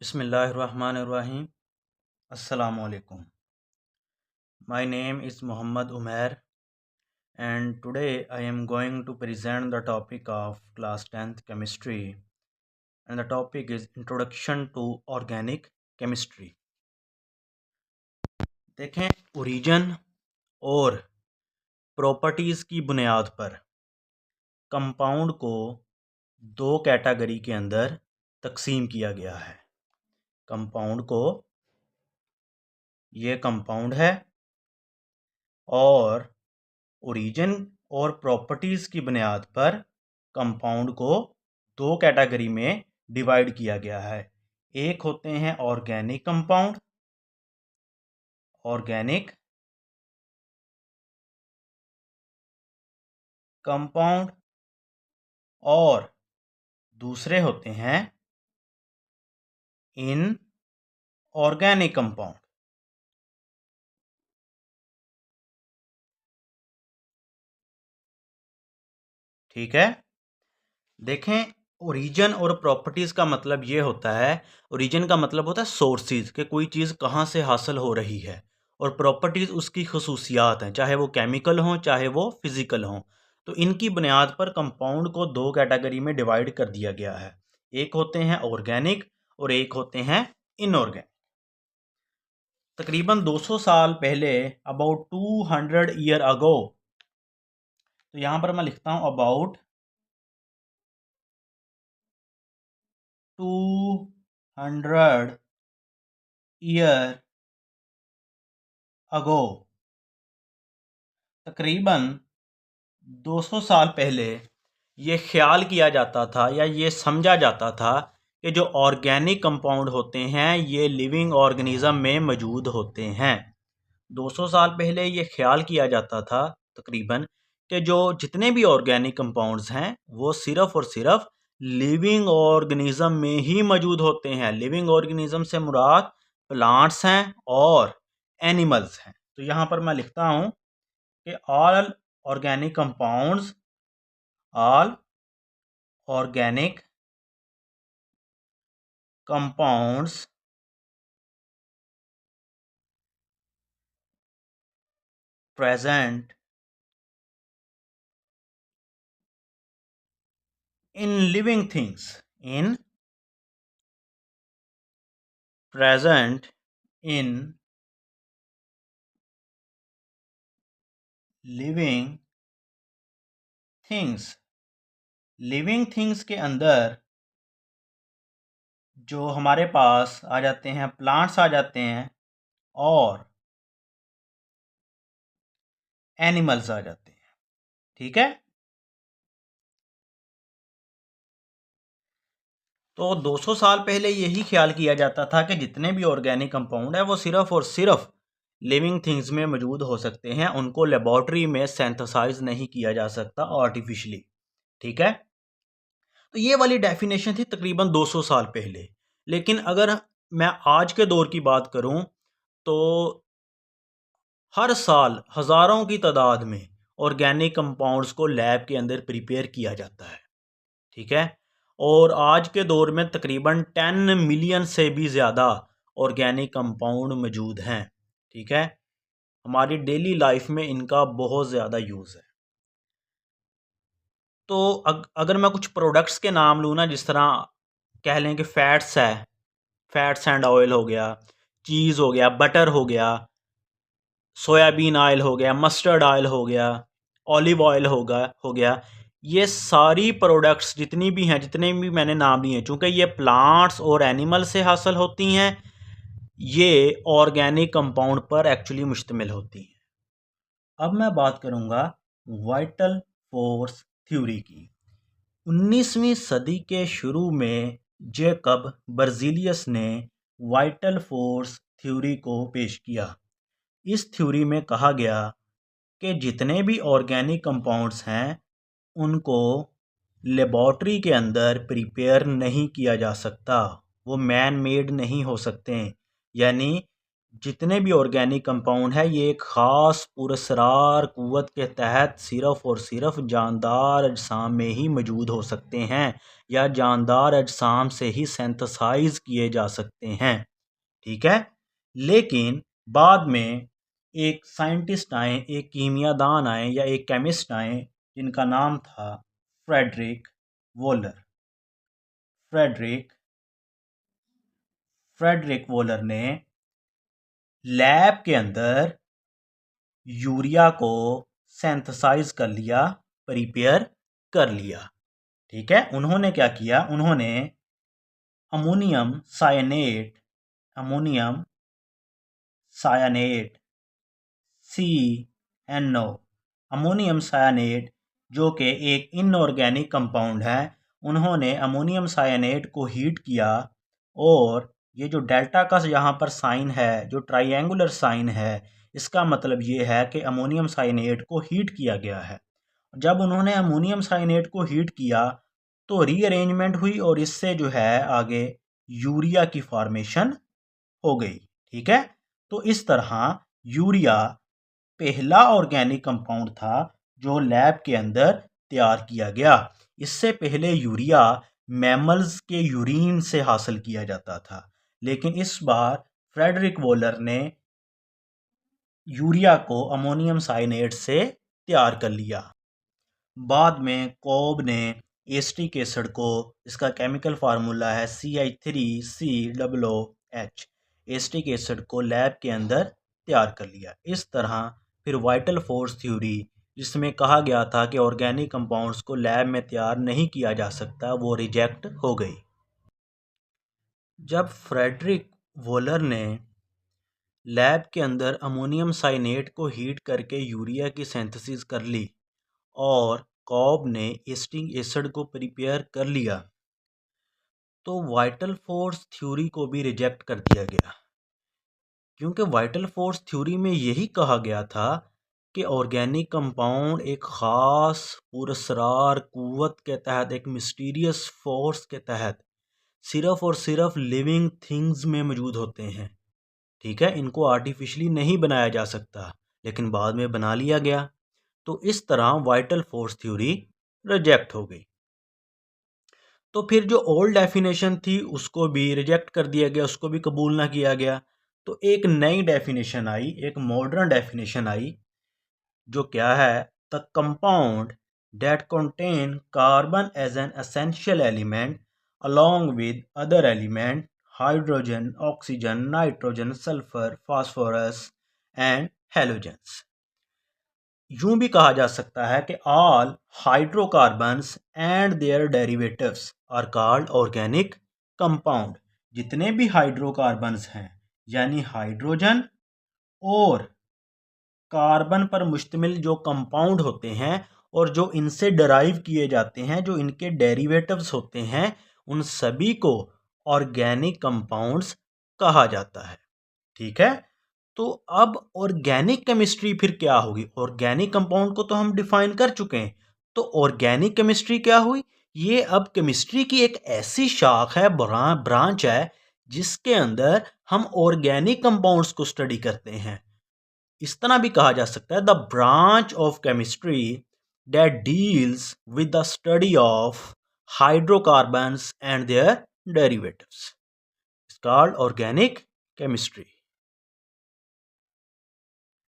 Bismillahirrahmanirrahim. Assalamu alaikum. My name is Muhammad Umair and today I am going to present the topic of class 10th chemistry, and the topic is Introduction to Organic Chemistry. देखें, origin और properties की बुनियाद पर compound को दो category के अंदर तकसीम किया गया है। कंपाउंड को, ये कंपाउंड है, और ओरिजिन और प्रॉपर्टीज़ की बुनियाद पर कंपाउंड को दो कैटेगरी में डिवाइड किया गया है। एक होते हैं ऑर्गेनिक कंपाउंड, और दूसरे होते हैं इनऑर्गेनिक कंपाउंड। ठीक है, देखें, ओरिजिन और प्रॉपर्टीज़ का मतलब ये होता है, ओरिजिन का मतलब होता है सोर्सेज, कि कोई चीज़ कहाँ से हासिल हो रही है, और प्रॉपर्टीज़ उसकी खसूसियात हैं, चाहे वो केमिकल हों चाहे वो फिज़िकल हों। तो इनकी बुनियाद पर कंपाउंड को दो कैटेगरी में डिवाइड कर दिया गया है। एक होते हैं ऑर्गेनिक और एक होते हैं इनऑर्गेनिक। तकरीबन 200 साल पहले, अबाउट 200 ईयर अगो, तो यहाँ पर मैं लिखता हूँ अबाउट 200 ईयर अगो, तकरीबन 200 साल पहले ये ख्याल किया जाता था या ये समझा जाता था कि जो ऑर्गेनिक कंपाउंड होते हैं ये लिविंग ऑर्गेनिज्म में मौजूद होते हैं। 200 साल पहले ये ख्याल किया जाता था तकरीबन कि जो जितने भी ऑर्गेनिक कंपाउंड्स हैं वो सिर्फ़ और सिर्फ लिविंग ऑर्गेनिज्म में ही मौजूद होते हैं। लिविंग ऑर्गेनिज्म से मुराद प्लांट्स हैं और एनिमल्स हैं। तो यहाँ पर मैं लिखता हूँ कि all organic compounds present in living things, present in living things. Living things के अंदर जो हमारे पास आ जाते हैं, प्लांट्स आ जाते हैं और एनिमल्स आ जाते हैं। ठीक है, तो 200 साल पहले यही ख्याल किया जाता था कि जितने भी ऑर्गेनिक कंपाउंड है वो सिर्फ और सिर्फ लिविंग थिंग्स में मौजूद हो सकते हैं, उनको लेबॉर्ट्री में सिंथेसाइज नहीं किया जा सकता आर्टिफिशियली। ठीक है, तो ये वाली डेफिनेशन थी तकरीबन 200 साल पहले। लेकिन अगर मैं आज के दौर की बात करूं तो हर साल हज़ारों की तादाद में ऑर्गेनिक कंपाउंड्स को लैब के अंदर प्रिपेयर किया जाता है। ठीक है, और आज के दौर में तकरीबन 10 मिलियन से भी ज़्यादा ऑर्गेनिक कंपाउंड मौजूद हैं। ठीक है, हमारी डेली लाइफ में इनका बहुत ज़्यादा यूज़ है। तो अगर मैं कुछ प्रोडक्ट्स के नाम लूँ ना, जिस तरह कह लें कि फैट्स एंड ऑयल हो गया, चीज़ हो गया, बटर हो गया, सोयाबीन ऑयल हो गया, मस्टर्ड ऑयल हो गया, ऑलिव ऑयल हो गया, ये सारी प्रोडक्ट्स जितनी भी हैं, जितने भी मैंने नाम लिए हैं, चूँकि ये प्लांट्स और एनिमल से हासिल होती हैं, ये ऑर्गेनिक कंपाउंड पर एक्चुअली मुश्तमिल होती हैं। अब मैं बात करूँगा वाइटल फोर्स थ्योरी की। 19वीं सदी के शुरू में जेकब बर्जीलियस ने वाइटल फोर्स थ्योरी को पेश किया। इस थ्योरी में कहा गया कि जितने भी ऑर्गेनिक कंपाउंड्स हैं उनको लेबॉर्ट्री के अंदर प्रिपेयर नहीं किया जा सकता, वो मैन मेड नहीं हो सकते। यानी जितने भी ऑर्गेनिक कंपाउंड है ये एक ख़ास पुरस्रार क़ुव्वत के तहत सिर्फ़ और सिर्फ जानदार अजसाम में ही मौजूद हो सकते हैं या जानदार अजसाम से ही सिंथेसाइज किए जा सकते हैं। ठीक है। लेकिन बाद में एक साइंटिस्ट आए, एक कीमियादान आए या एक केमिस्ट आए जिनका नाम था फ्रेडरिक वोलर। फ्रेडरिक वोलर ने लैब के अंदर यूरिया को सिंथेसाइज कर लिया, प्रिपेयर कर लिया। ठीक है। उन्होंने क्या किया, उन्होंने ammonium cyanate CnO ammonium cyanate जो कि एक इनऑर्गेनिक कंपाउंड है, उन्होंने अमोनियम सायनेट को हीट किया और ये जो डेल्टा का यहाँ पर साइन है, जो ट्राइंगुलर साइन है, इसका मतलब ये है कि अमोनियम साइनेट को हीट किया गया है। जब उन्होंने अमोनियम साइनेट को हीट किया तो रीअरेंजमेंट हुई और इससे जो है आगे यूरिया की फॉर्मेशन हो गई। ठीक है। तो इस तरह यूरिया पहला ऑर्गेनिक कंपाउंड था जो लैब के अंदर तैयार किया गया। इससे पहले यूरिया मैमल्स के यूरिन से हासिल किया जाता था, लेकिन इस बार फ्रेडरिक वोलर ने यूरिया को अमोनियम साइनेट से तैयार कर लिया। बाद में कोब ने एसिटिक एसिड को, इसका केमिकल फार्मूला है CH3COOH, एसिटिक एसिड को लैब के अंदर तैयार कर लिया। इस तरह फिर वाइटल फोर्स थ्योरी, जिसमें कहा गया था कि ऑर्गेनिक कंपाउंड्स को लैब में तैयार नहीं किया जा सकता, वो रिजेक्ट हो गई। जब फ्रेडरिक वोलर ने लैब के अंदर अमोनियम साइनेट को हीट करके यूरिया की सिंथेसिस कर ली और कॉब ने एसिटिक एसिड को प्रिपेयर कर लिया, तो वाइटल फोर्स थ्योरी को भी रिजेक्ट कर दिया गया, क्योंकि वाइटल फोर्स थ्योरी में यही कहा गया था कि ऑर्गेनिक कंपाउंड एक ख़ास पुरस्रार क़ुव्वत के तहत, एक मिस्टीरियस फोर्स के तहत सिर्फ़ और सिर्फ लिविंग थिंग्स में मौजूद होते हैं। ठीक है। इनको आर्टिफिशली नहीं बनाया जा सकता, लेकिन बाद में बना लिया गया। तो इस तरह वाइटल फोर्स थ्योरी रिजेक्ट हो गई। तो फिर जो ओल्ड डेफिनेशन थी उसको भी रिजेक्ट कर दिया गया, उसको भी कबूल ना किया गया। तो एक नई डेफिनेशन आई, एक मॉडर्न डेफिनेशन आई, जो क्या है, the compound that contain carbon as an essential element along with other element hydrogen, oxygen, nitrogen, sulfur, phosphorus and halogens। यूं भी कहा जा सकता है कि all hydrocarbons and their derivatives are called organic compound. जितने भी हाइड्रोकार्बन्स हैं, यानी हाइड्रोजन और कार्बन पर मुश्तमिल जो कंपाउंड होते हैं और जो इनसे डराइव किए जाते हैं, जो इनके डेरिवेटिव्स होते हैं, उन सभी को ऑर्गेनिक कंपाउंड्स कहा जाता है। ठीक है। तो अब ऑर्गेनिक केमिस्ट्री फिर क्या होगी? ऑर्गेनिक कंपाउंड को तो हम डिफाइन कर चुके हैं, तो ऑर्गेनिक केमिस्ट्री क्या हुई? ये अब केमिस्ट्री की एक ऐसी शाख है, ब्रांच है, जिसके अंदर हम ऑर्गेनिक कंपाउंड्स को स्टडी करते हैं। इस तरह भी कहा जा सकता है, the branch of chemistry that deals with the study of hydrocarbons and their derivatives is called organic chemistry.